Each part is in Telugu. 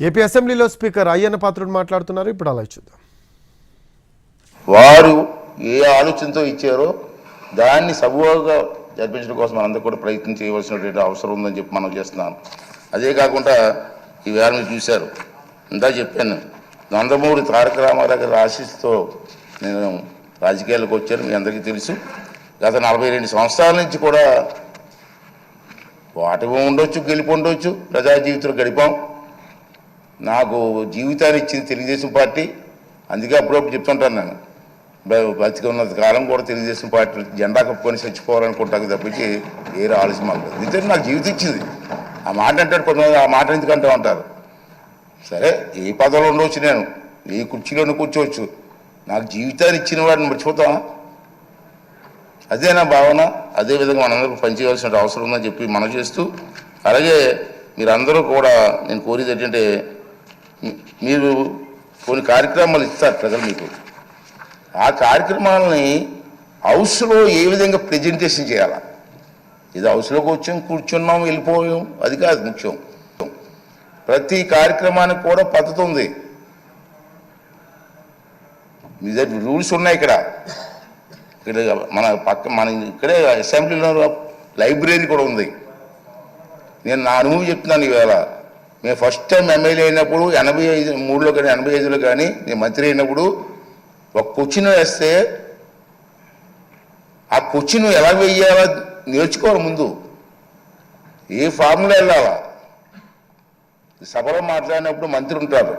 ఏపీ అసెంబ్లీలో స్పీకర్ అయ్యన్న పాత్రుడు మాట్లాడుతున్నారు. ఇప్పుడు అలా చూద్దాం. వారు ఏ ఆలోచనతో ఇచ్చారో దాన్ని సబూగా జరిపించడం కోసం మనందరూ కూడా ప్రయత్నం చేయవలసినటువంటి అవసరం ఉందని చెప్పి మనం చేస్తున్నాం. అదే కాకుండా ఈవేళ మీరు చూశారు, ఇందా చెప్పాను, నందమూరి తారక రామారావు గారి ఆశీస్సుతో నేను రాజకీయాలకు వచ్చాను. మీ అందరికీ తెలుసు. గత 42 సంవత్సరాల నుంచి కూడా వాటివి ఉండొచ్చు, గెలిపి ఉండొచ్చు, ప్రజా జీవితంలో గడిపాం. నాకు జీవితాన్ని ఇచ్చింది తెలుగుదేశం పార్టీ. అందుకే అప్పుడప్పుడు చెప్తుంటాను, నేను బతికి ఉన్నంత కాలం కూడా తెలుగుదేశం పార్టీ జెండా కప్పుకొని చచ్చిపోవాలనుకుంటాను తప్పించి వేరే ఆలోచన మాకు. ఎందుకంటే నాకు జీవితం ఇచ్చింది. ఆ మాట అంటాడు కొంతమంది, ఆ మాట ఎందుకంటే ఉంటారు. సరే, ఏ పదవిలో ఉండవచ్చు, నేను ఏ కుర్చీలోనే కూర్చోవచ్చు, నాకు జీవితాన్ని ఇచ్చిన వాడిని మర్చిపోతామా? అదే నా భావన. అదేవిధంగా మనందరూ పనిచేయవలసిన అవసరం ఉందని చెప్పి మనం చేస్తూ, అలాగే మీరందరూ కూడా నేను కోరేది ఏంటంటే, మీరు కొన్ని కార్యక్రమాలు ఇస్తారు ప్రజలు మీకు. ఆ కార్యక్రమాలని హౌస్లో ఏ విధంగా ప్రజెంటేషన్ చేయాలా? ఇది హౌస్లోకి వచ్చాం, కూర్చున్నాం, వెళ్ళిపోయాం, అది కాదు ముఖ్యం. ప్రతి కార్యక్రమానికి కూడా పద్ధతి ఉంది. మీ దగ్గర రూల్స్ ఉన్నాయి. ఇక్కడ మన ఇక్కడే అసెంబ్లీలో లైబ్రరీ కూడా ఉంది. నేను నా అనుభవం చెప్తున్నాను. ఈవేళ మేము ఫస్ట్ టైం ఎమ్మెల్యే అయినప్పుడు 83లో కానీ 85లో కానీ నేను మంత్రి అయినప్పుడు ఒక క్వశ్చన్ వేస్తే ఆ క్వశ్చన్ ఎలా వేయాలో నేర్చుకోవాలి. ముందు ఏ ఫార్ములా వెళ్ళాలా? సభలో మాట్లాడినప్పుడు మంత్రి ఉంటారు,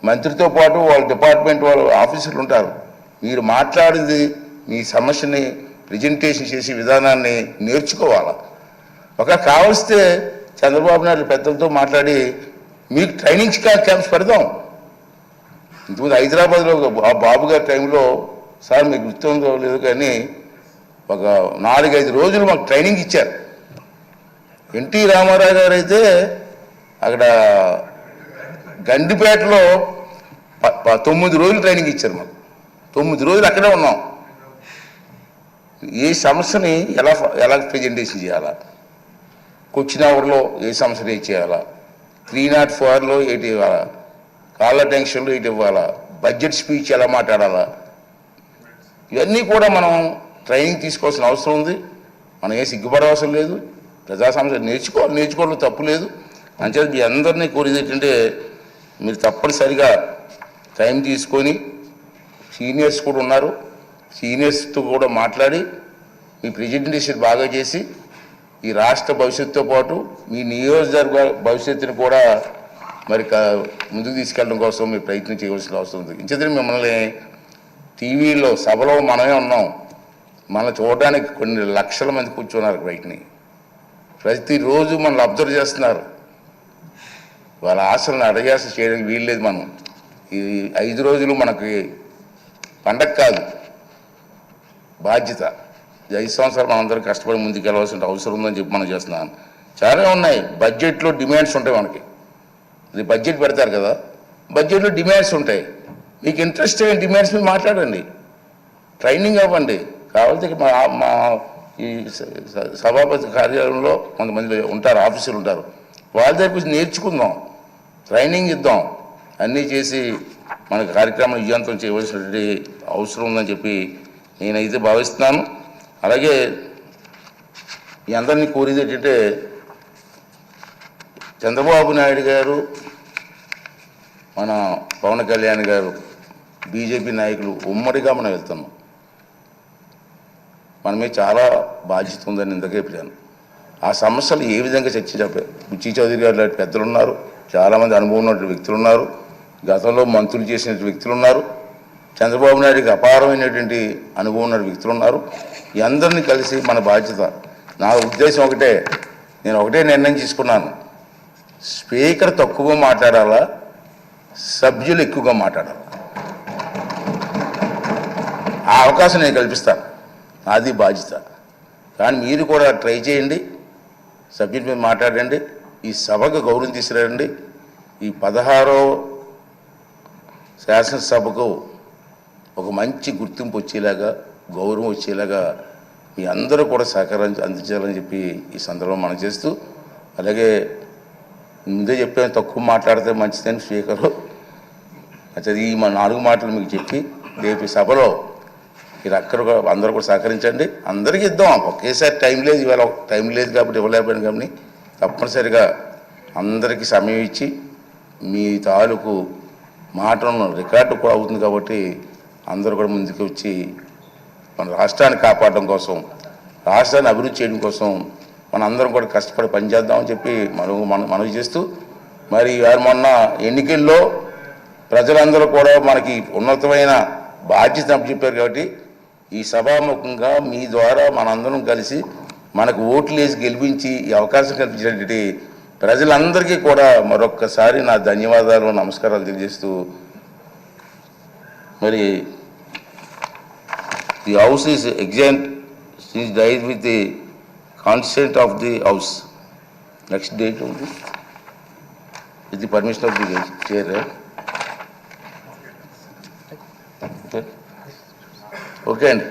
మంత్రితో పాటు వాళ్ళ డిపార్ట్మెంట్ వాళ్ళ ఆఫీసర్లు ఉంటారు. మీరు మాట్లాడింది మీ సమస్యని ప్రజెంటేషన్ చేసే విధానాన్ని నేర్చుకోవాలా. ఒక కావలిస్తే చంద్రబాబు నాయుడు పెద్దలతో మాట్లాడి మీకు ట్రైనింగ్ క్యాంప్స్ పెడదాం. ఇంతకుముందు హైదరాబాద్లో బాబు గారి టైంలో, సార్ మీకు గుర్తుందో లేదు కానీ, ఒక 4-5 రోజులు మాకు ట్రైనింగ్ ఇచ్చారు. ఎన్టీ రామారావు గారు అయితే అక్కడ గండిపేటలో 9 రోజులు ట్రైనింగ్ ఇచ్చారు మాకు. 9 రోజులు అక్కడే ఉన్నాం. ఏ సమస్యని ఎలా ప్రజెంటేషన్ చేయాలా, క్వశ్చన్ అవర్లో ఏ సమస్య రేజ్ చేయాలా, 304లో ఏంటి ఇవ్వాలా, కాలర్ టెన్షన్లో ఏంటి ఇవ్వాలా, బడ్జెట్ స్పీచ్ ఎలా మాట్లాడాలా, ఇవన్నీ కూడా మనం ట్రైనింగ్ తీసుకోవాల్సిన అవసరం ఉంది. మనం ఏ సిగ్గుపడవలసిన లేదు. ప్రజా సమస్య నేర్చుకోవడం తప్పు లేదు. అంచేది మీ అందరినీ కోరేది ఏంటంటే, మీరు తప్పనిసరిగా టైం తీసుకొని, సీనియర్స్ కూడా ఉన్నారు, సీనియర్స్తో కూడా మాట్లాడి మీ ప్రజెంటేషన్ బాగా చేసి ఈ రాష్ట్ర భవిష్యత్తుతో పాటు మీ నియోజకవర్గ భవిష్యత్తును కూడా మరి ముందుకు తీసుకెళ్ళడం కోసం మీరు ప్రయత్నం చేయవలసిన అవసరం ఉంది. ఇంచేత మిమ్మల్ని టీవీలో సభలో మనమే ఉన్నాం, మనం చూడడానికి కొన్ని లక్షల మంది కూర్చున్నారు బయటని. ప్రతిరోజు మనల్ని అబ్జర్వ్ చేస్తున్నారు. వాళ్ళ ఆశలను అడగాస చేయడానికి వీల్లేదు. మనం ఈ 5 రోజులు మనకి పండగ కాదు, బాధ్యత. 5 సంవత్సరాలు మనందరం కష్టపడి ముందుకు వెళ్ళవలసిన అవసరం ఉందని చెప్పి మనం చేస్తున్నాను. చాలా ఉన్నాయి. బడ్జెట్లో డిమాండ్స్ ఉంటాయి మనకి. ఇది బడ్జెట్ పెడతారు కదా, బడ్జెట్లో డిమాండ్స్ ఉంటాయి. మీకు ఇంట్రెస్ట్ అయిన డిమాండ్స్ మీద మాట్లాడండి, ట్రైనింగ్ అవ్వండి. కావాలంటే మా ఈ సభాపతి కార్యాలయంలో కొంతమంది ఉంటారు, ఆఫీసర్లు ఉంటారు, వాళ్ళ దగ్గర నేర్చుకుందాం, ట్రైనింగ్ ఇద్దాం. అన్నీ చేసి మన కార్యక్రమం విజయవంతం చేయవలసినటువంటి అవసరం ఉందని చెప్పి నేనైతే భావిస్తున్నాను. అలాగే మీ అందరినీ కోరేది ఏంటంటే, చంద్రబాబు నాయుడు గారు, మన పవన్ కళ్యాణ్ గారు, బీజేపీ నాయకులు ఉమ్మడిగా మనం వెళ్తున్నాం. మనమే చాలా బాధ్యత ఉందని ఇంతకే చెప్పాను. ఆ సమస్యలు ఏ విధంగా చర్చించారు? బుచ్చి చౌదరి గారు లాంటి పెద్దలు ఉన్నారు, చాలామంది అనుభవం ఉన్నటువంటి వ్యక్తులు ఉన్నారు, గతంలో మంత్రులు చేసిన వ్యక్తులు ఉన్నారు, చంద్రబాబు నాయుడికి అపారమైనటువంటి అనుభవం ఉన్న వ్యక్తులు ఉన్నారు. ఈ అందరినీ కలిసి మన బాధ్యత. నా ఉద్దేశం ఒకటే, నేను ఒకటే నిర్ణయం తీసుకున్నాను, స్పీకర్ తక్కువగా మాట్లాడాలా, సభ్యులు ఎక్కువగా మాట్లాడాలా. ఆ అవకాశం నేను కల్పిస్తాను, అది బాధ్యత. కానీ మీరు కూడా ట్రై చేయండి, సభ్యుల మీద మాట్లాడండి, ఈ సభకు గౌరవం తీసుకురండి. ఈ 16వ శాసనసభకు ఒక మంచి గుర్తింపు వచ్చేలాగా, గౌరవం వచ్చేలాగా మీ అందరూ కూడా సహకారం అందించాలని చెప్పి ఈ సందర్భంలో మనం చేస్తూ, అలాగే ముందే చెప్పాను తక్కువ మాట్లాడితే మంచిదని స్పీకరు. అయితే ఈ మా 4 మాటలు మీకు చెప్పి రేపు సభలో మీరు అందరూ కూడా సహకరించండి. అందరికీ ఇద్దాం, ఒకేసారి టైం లేదు, ఇవాళ టైం లేదు కాబట్టి ఇవ్వలేకపోయాను. కానీ తప్పనిసరిగా అందరికీ సమయం ఇచ్చి మీ తాలూకు మాటలను రికార్డు కూడా అవుతుంది కాబట్టి అందరూ కూడా ముందుకు వచ్చి మన రాష్ట్రాన్ని కాపాడడం కోసం, రాష్ట్రాన్ని అభివృద్ధి చేయడం కోసం మనందరం కూడా కష్టపడి పనిచేద్దామని చెప్పి మనవి చేస్తూ, మరి వారు మొన్న ఎన్నికల్లో ప్రజలందరూ కూడా మనకి ఉన్నతమైన బాధ్యత చెప్పారు కాబట్టి ఈ సభాముఖంగా మీ ద్వారా మనందరం కలిసి మనకు ఓట్లు వేసి గెలిపించి ఈ అవకాశం కల్పించినటువంటి ప్రజలందరికీ కూడా మరొక్కసారి నా ధన్యవాదాలు, నమస్కారాలు తెలియజేస్తూ, మరి the house is exempt is died with the consent of the house. Next date ఉంది with the permission of the chair. Okay అండి.